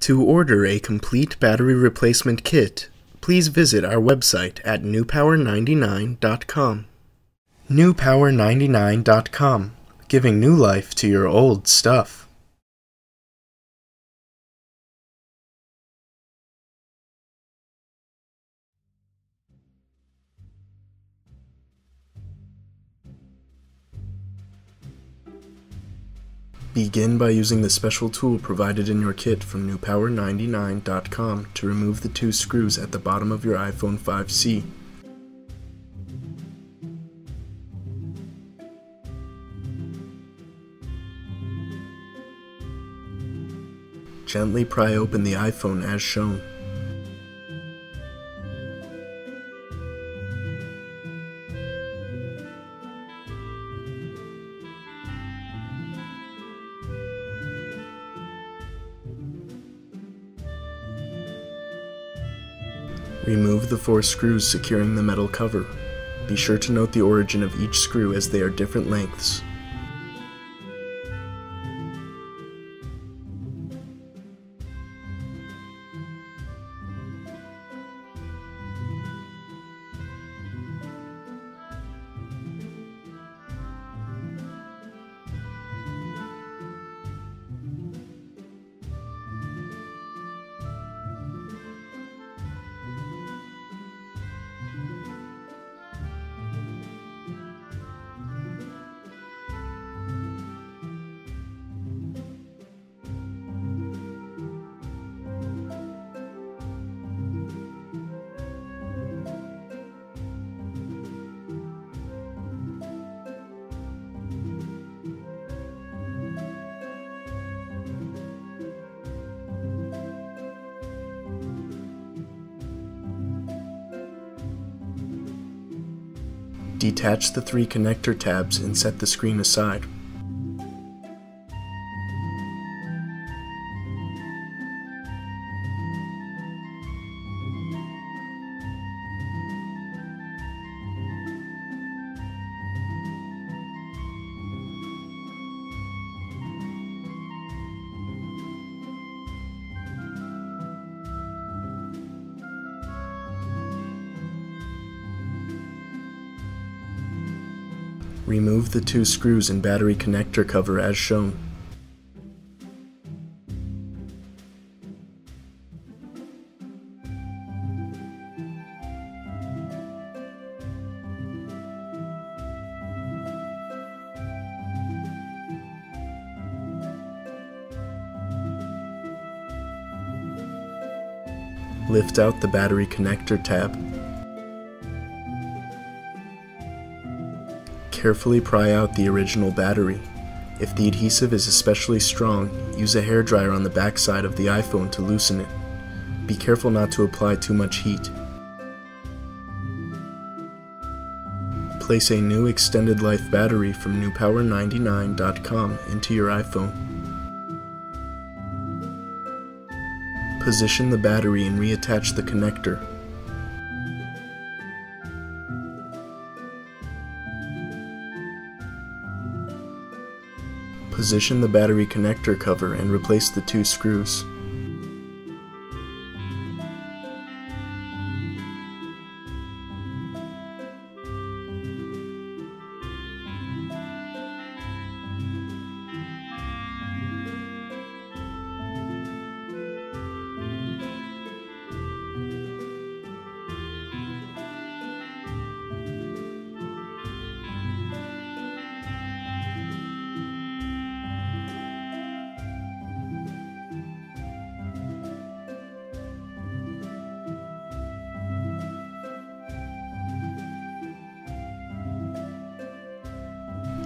To order a complete battery replacement kit, please visit our website at newpower99.com. newpower99.com, giving new life to your old stuff. Begin by using the special tool provided in your kit from newpower99.com to remove the two screws at the bottom of your iPhone 5C. Gently pry open the iPhone as shown. Remove the 4 screws securing the metal cover. Be sure to note the origin of each screw as they are different lengths. Detach the 3 connector tabs and set the screen aside. Remove the 2 screws and battery connector cover as shown. Lift out the battery connector tab. Carefully pry out the original battery. If the adhesive is especially strong, use a hairdryer on the back side of the iPhone to loosen it. Be careful not to apply too much heat. Place a new extended life battery from newpower99.com into your iPhone. Position the battery and reattach the connector. Position the battery connector cover and replace the 2 screws.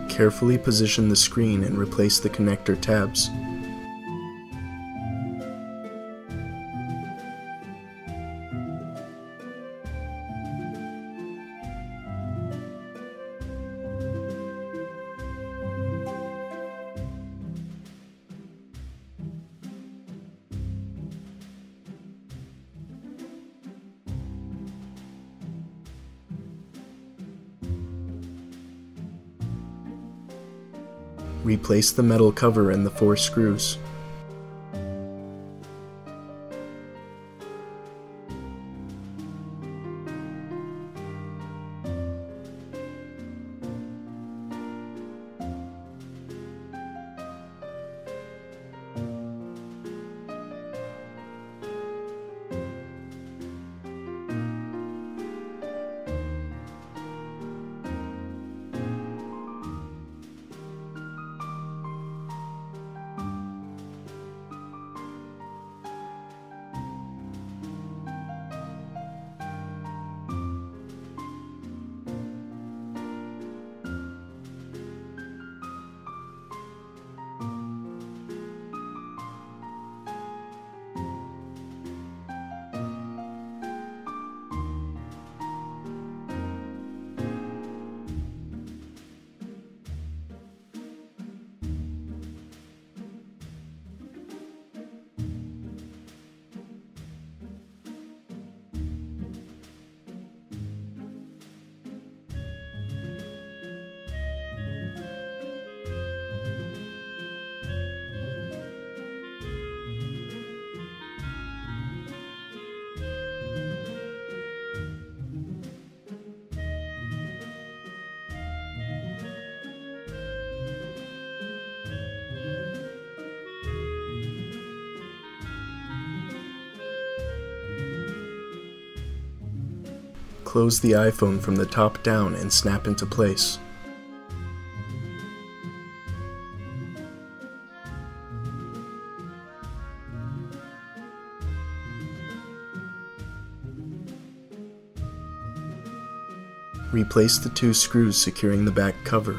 Carefully position the screen and replace the connector tabs. Replace the metal cover and the 4 screws. Close the iPhone from the top down and snap into place. Replace the two screws securing the back cover.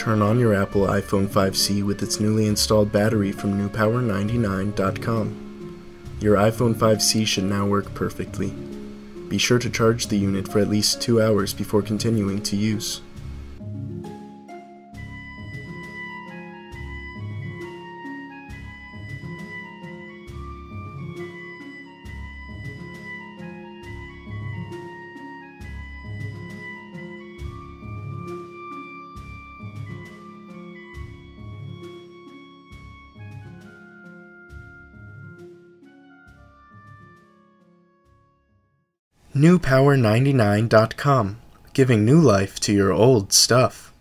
Turn on your Apple iPhone 5C with its newly installed battery from newpower99.com. Your iPhone 5C should now work perfectly. Be sure to charge the unit for at least 2 hours before continuing to use. newpower99.com, giving new life to your old stuff.